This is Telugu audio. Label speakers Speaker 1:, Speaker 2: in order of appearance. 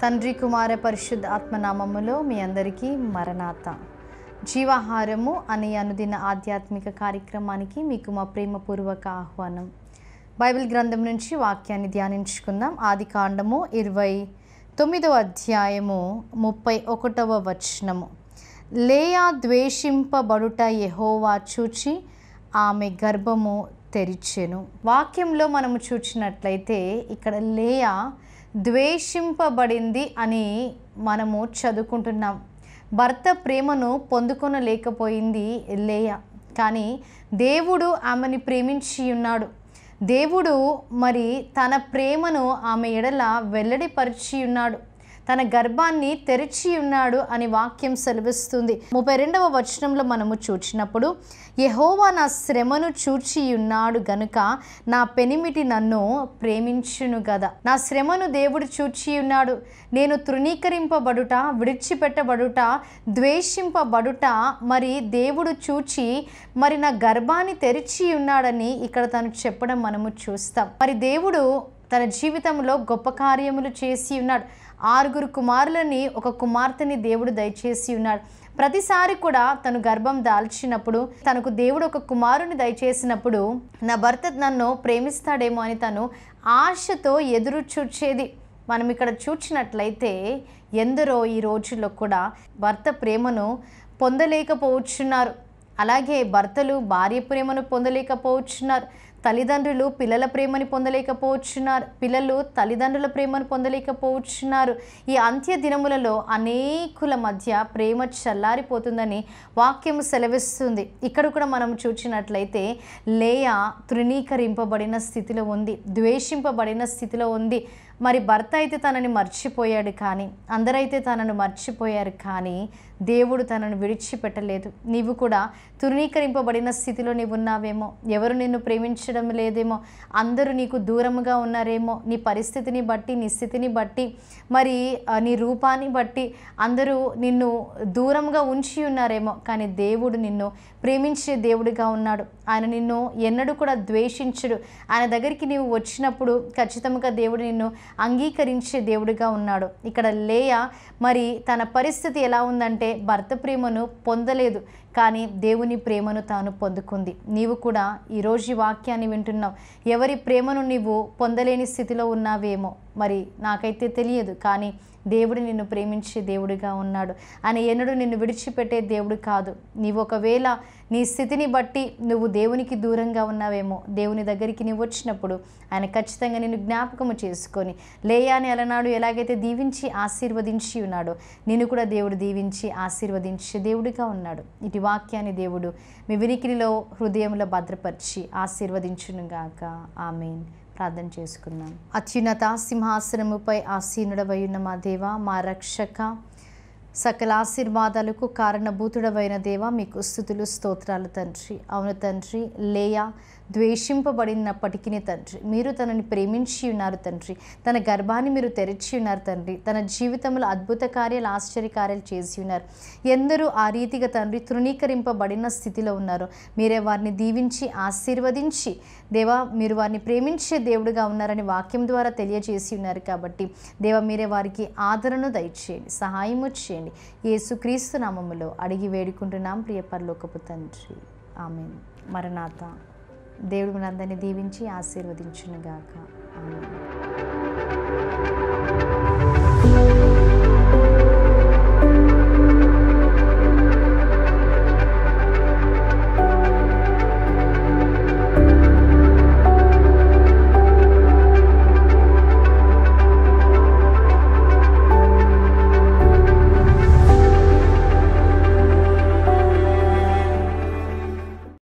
Speaker 1: తండ్రి కుమార పరిశుద్ధ ఆత్మనామములో మీ అందరికీ మరణాత. జీవాహారము అనే అనుదిన ఆధ్యాత్మిక కార్యక్రమానికి మీకు మా ప్రేమపూర్వక ఆహ్వానం. బైబిల్ గ్రంథం నుంచి వాక్యాన్ని ధ్యానించుకుందాం. ఆదికాండము 29వ అధ్యాయము 31వ వచనము. లేయా ద్వేషింపబడుట యెహోవా చూచి ఆమె గర్భము తెరిచెను. వాక్యంలో మనము చూచినట్లయితే ఇక్కడ లేయా ద్వేషింపబడింది అని మనము చదువుకుంటున్నాం. భర్త ప్రేమను పొందుకొనలేకపోయింది లేయా, కానీ దేవుడు ఆమెని ప్రేమించి ఉన్నాడు. దేవుడు మరి తన ప్రేమను ఆమె ఎడల వెల్లడిపరిచి ఉన్నాడు, తన గర్భాన్ని తెరిచి ఉన్నాడు అని వాక్యం సెలవిస్తుంది. 32వ వచనంలో మనము చూచినప్పుడు, యెహోవా నా శ్రమను చూచి ఉన్నాడు గనుక నా పెనిమిటి నన్ను ప్రేమించును గదా. నా శ్రమను దేవుడు చూచి ఉన్నాడు. నేను తృణీకరింపబడుట, విడిచిపెట్టబడుట, ద్వేషింపబడుట మరి దేవుడు చూచి మరి నా గర్భాన్ని తెరిచి ఉన్నాడని ఇక్కడ తను చెప్పడం మనము చూస్తాం. మరి దేవుడు తన జీవితంలో గొప్ప కార్యములు చేసి ఉన్నాడు. 6 కుమారులని, 1 కుమార్తెని దేవుడు దయచేసి ఉన్నాడు. ప్రతిసారి కూడా తను గర్భం దాల్చినప్పుడు తనకు దేవుడు 1 కుమారుని దయచేసినప్పుడు నా భర్త నన్ను ప్రేమిస్తాడేమో అని తను ఆశతో ఎదురు చూచేది. మనం ఇక్కడ చూచినట్లయితే ఎందరో ఈ రోజుల్లో కూడా భర్త ప్రేమను పొందలేకపోతున్నారు. అలాగే భర్తలు భార్య ప్రేమను పొందలేకపోతున్నారు. తల్లిదండ్రులు పిల్లల ప్రేమని పొందలేకపోతున్నారు. పిల్లలు తల్లిదండ్రుల ప్రేమను పొందలేకపోతున్నారు. ఈ అంత్య దినములలో అనేకుల మధ్య ప్రేమ చల్లారిపోతుందని వాక్యము సెలవిస్తుంది. ఇక్కడ కూడా మనం చూచినట్లయితే లేయా తృణీకరింపబడిన స్థితిలో ఉంది, ద్వేషింపబడిన స్థితిలో ఉంది. మరి భర్త అయితే తనని మర్చిపోయాడు, కానీ అందరైతే తనను మర్చిపోయారు, కానీ దేవుడు తనను విడిచిపెట్టలేదు. నీవు కూడా తృణీకరింపబడిన స్థితిలో నీవు ఉన్నావేమో, ఎవరు నిన్ను ప్రేమించడం లేదేమో, అందరూ నీకు దూరముగా ఉన్నారేమో, నీ పరిస్థితిని బట్టి, నీ స్థితిని బట్టి, మరి నీ రూపాన్ని బట్టి అందరూ నిన్ను దూరంగా ఉంచి ఉన్నారేమో, కానీ దేవుడు నిన్ను ప్రేమించే దేవుడిగా ఉన్నాడు. ఆయన నిన్ను ఎన్నడూ కూడా ద్వేషించడు. ఆయన దగ్గరికి నీవు వచ్చినప్పుడు ఖచ్చితంగా దేవుడు నిన్ను అంగీకరించే దేవుడిగా ఉన్నాడు. ఇక్కడ లేయా మరి తన పరిస్థితి ఎలా ఉందంటే భర్త ప్రేమను పొందలేదు, కానీ దేవుని ప్రేమను తాను పొందుకుంది. నీవు కూడా ఈరోజు ఈ వాక్యాన్ని వింటున్నావు. ఎవరి ప్రేమను నీవు పొందలేని స్థితిలో ఉన్నావేమో, మరి నాకైతే తెలియదు, కానీ దేవుడు నిన్ను ప్రేమించే దేవుడిగా ఉన్నాడు. ఆయన ఎన్నడూ నిన్ను విడిచిపెట్టే దేవుడు కాదు. నీవు ఒకవేళ నీ స్థితిని బట్టి నువ్వు దేవునికి దూరంగా ఉన్నావేమో, దేవుని దగ్గరికి నీవు వచ్చినప్పుడు ఆయన ఖచ్చితంగా నిన్ను జ్ఞాపకము చేసుకొని లేయాని అలనాడు ఎలాగైతే దీవించి ఆశీర్వదించి ఉన్నాడో నిన్ను కూడా దేవుడు దీవించి ఆశీర్వదించే దేవుడిగా ఉన్నాడు. ఇటు వాక్యాన్ని దేవుడు మీ వినికిడిలో హృదయంలో భద్రపరిచి ఆశీర్వదించునుగాక. ఆమేన్. ప్రార్థన చేసుకుందాం. అత్యున్నత సింహాసనముపై ఆసీనుడవై ఉన్న మా దేవ, మా రక్షక, సకల ఆశీర్వాదాలకు కారణభూతుడవైన దేవ, మీకు స్తుతులు స్తోత్రాలు తండ్రి. అవును తండ్రి, లేయా ద్వేషింపబడినప్పటికీ తండ్రి మీరు తనని ప్రేమించి ఉన్నారు తండ్రి. తన గర్భాన్ని మీరు తెరిచి ఉన్నారు తండ్రి. తన జీవితంలో అద్భుత కార్యాలు, ఆశ్చర్య కార్యాలు చేసి ఉన్నారు. ఎందరూ ఆ రీతిగా తండ్రి తృణీకరింపబడిన స్థితిలో ఉన్నారు. మీరే వారిని దీవించి ఆశీర్వదించి దేవా మీరు వారిని ప్రేమించే దేవుడుగా ఉన్నారని వాక్యం ద్వారా తెలియజేసి ఉన్నారు. కాబట్టి దేవా మీరే వారికి ఆదరణను దయచేయండి, సహాయము చేయండి. యేసుక్రీస్తు నామములో అడిగి వేడుకుంటున్నాం ప్రియ పరలోకపు తండ్రి. ఆమేన్. మరణాత. దేవుడు మనందరినీ దీవించి ఆశీర్వదించునుగాక. ఆమేన్.